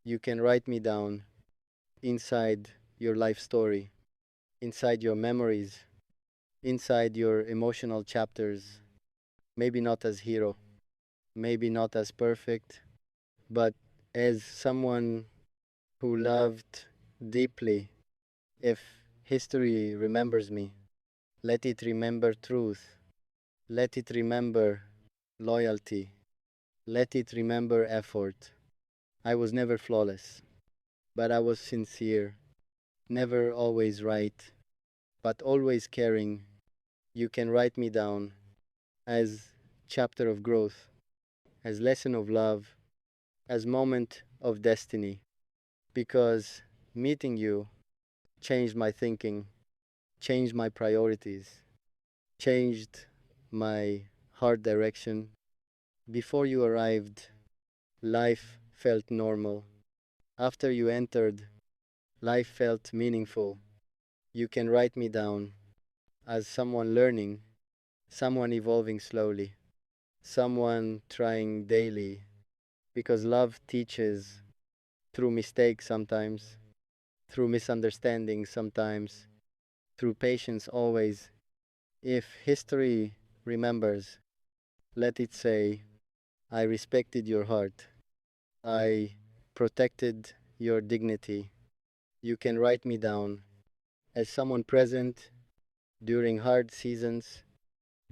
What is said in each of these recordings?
You can write me down inside your life story, inside your memories, inside your emotional chapters. Maybe not as hero, maybe not as perfect, but as someone who loved deeply. If history remembers me, let it remember truth, let it remember loyalty, let it remember effort. I was never flawless, but I was sincere, never always right, but always caring. You can write me down as chapter of growth, as lesson of love, as moment of destiny, because meeting you changed my thinking, changed my priorities, changed my heart direction. Before you arrived, life felt normal. After you entered, life felt meaningful. You can write me down as someone learning, someone evolving slowly, someone trying daily, because love teaches through mistakes sometimes, through misunderstandings sometimes, through patience always. If history remembers, let it say, I respected your heart. I protected your dignity. You can write me down as someone present during hard seasons,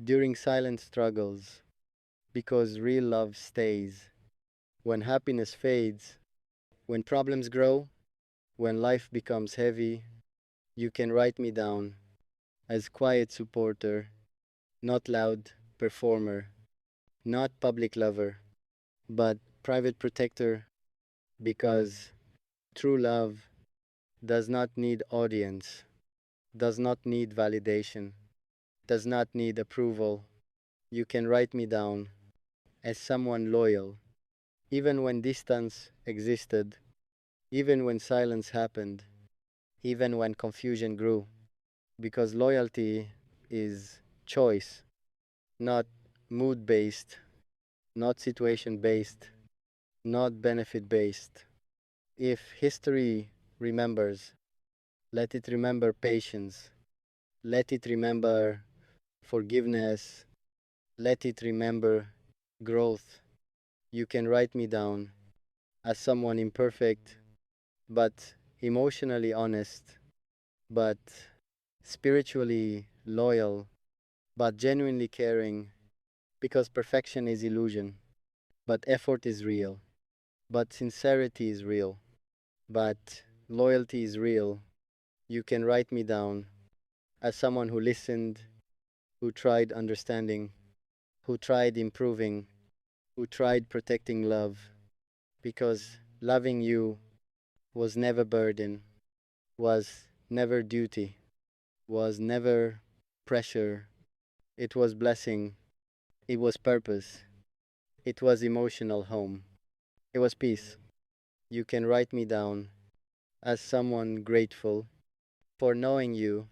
during silent struggles, because real love stays. When happiness fades, when problems grow, when life becomes heavy, you can write me down as quiet supporter, not loud performer, not public lover, but private protector, because true love does not need audience, does not need validation, does not need approval. You can write me down as someone loyal, even when distance existed, even when silence happened, even when confusion grew, because loyalty is choice, not mood based, not situation based, not benefit based. If history remembers, let it remember patience, let it remember forgiveness, let it remember growth. You can write me down as someone imperfect, but emotionally honest, but spiritually loyal, but genuinely caring, because perfection is illusion, but effort is real, but sincerity is real, but loyalty is real. You can write me down as someone who listened, who tried understanding, who tried improving, who tried protecting love, because loving you was never burden, was never duty, was never pressure. It was blessing, it was purpose, it was emotional home, it was peace. You can write me down as someone grateful for knowing you,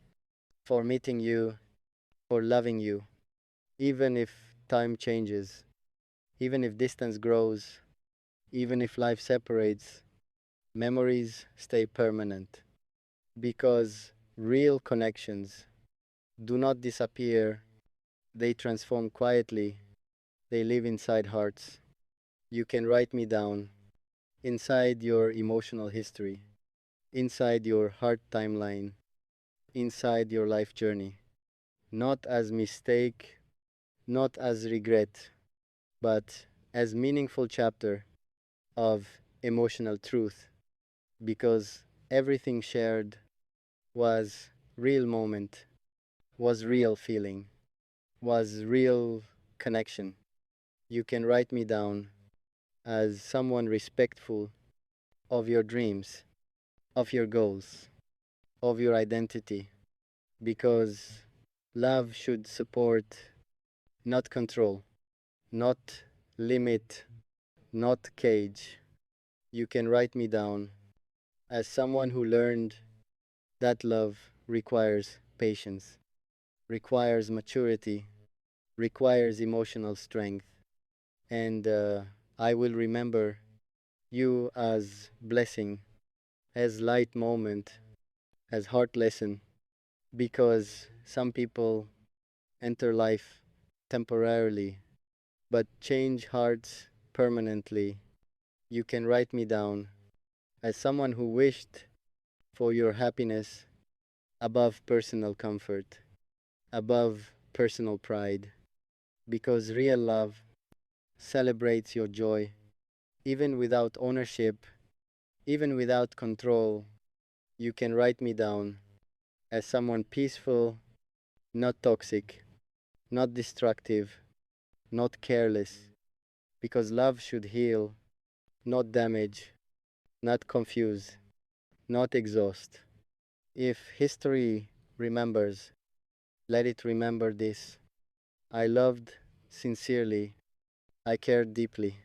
for meeting you, for loving you, even if time changes, even if distance grows, even if life separates, memories stay permanent, because real connections do not disappear, they transform quietly, they live inside hearts. You can write me down inside your emotional history, inside your heart timeline, inside your life journey, not as mistake, not as regret, but as meaningful chapter of emotional truth, because everything shared was real moment, was real feeling, was real connection. You can write me down as someone respectful of your dreams, of your goals, of your identity, because love should support, not control, not limit, not cage. You can write me down as someone who learned that love requires patience, requires maturity, requires emotional strength. And I will remember you as blessing, as light moment, as heart lesson, because some people enter life temporarily but change hearts permanently. You can write me down as someone who wished for your happiness above personal comfort, above personal pride, because real love celebrates your joy, even without ownership, even without control. You can write me down as someone peaceful, not toxic, not destructive, not careless, because love should heal, not damage, not confuse, not exhaust. If history remembers, let it remember this. I loved sincerely, I cared deeply.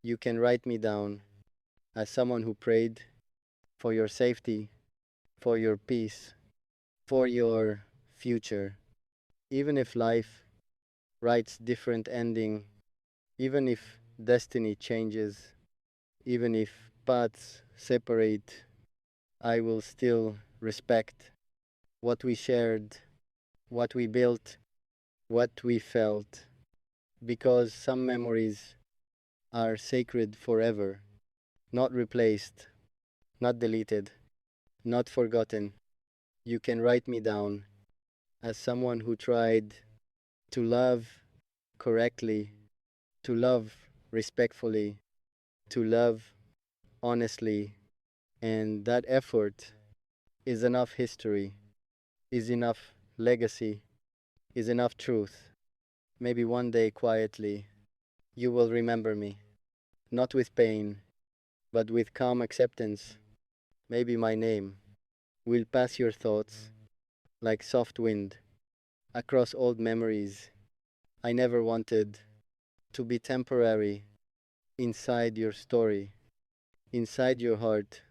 You can write me down as someone who prayed for your safety, for your peace, for your future. Even if life writes different ending, even if destiny changes, even if paths separate, I will still respect what we shared, what we built, what we felt, because some memories are sacred forever, not replaced, not deleted, not forgotten. You can write me down as someone who tried to love correctly, to love respectfully, to love honestly, and that effort is enough history, is enough legacy, is enough truth. Maybe one day quietly you will remember me, not with pain, but with calm acceptance. Maybe my name will pass your thoughts like soft wind across old memories. I never wanted to be temporary inside your story, inside your heart,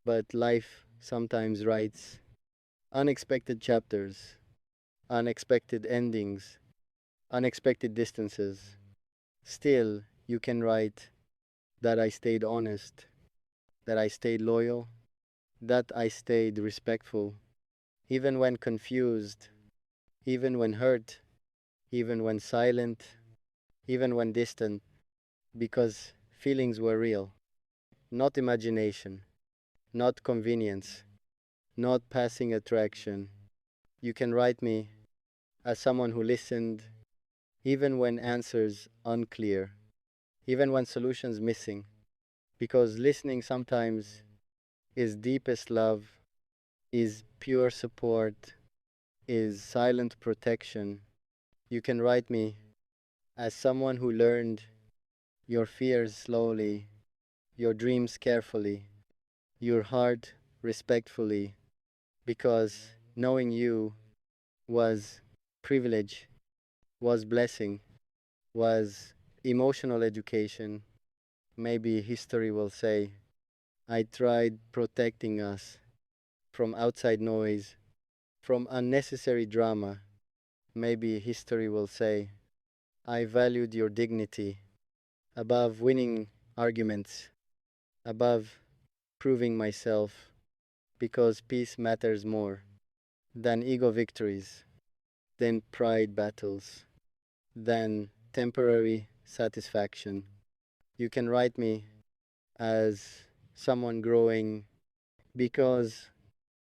but life sometimes writes unexpected chapters, unexpected endings, unexpected distances. Still, you can write that I stayed honest, that I stayed loyal, that I stayed respectful, even when confused, even when hurt, even when silent, even when distant, because feelings were real, not imagination, not convenience, not passing attraction. You can write me as someone who listened, even when answers unclear, even when solutions missing, because listening sometimes is deepest love, is pure support, is silent protection. You can write me as someone who learned your fears slowly, your dreams carefully, your heart respectfully, because knowing you was privilege, was blessing, was emotional education. Maybe history will say, I tried protecting us from outside noise, from unnecessary drama. Maybe history will say, I valued your dignity above winning arguments, above proving myself, because peace matters more than ego victories, than pride battles, than temporary satisfaction. You can write me as someone growing because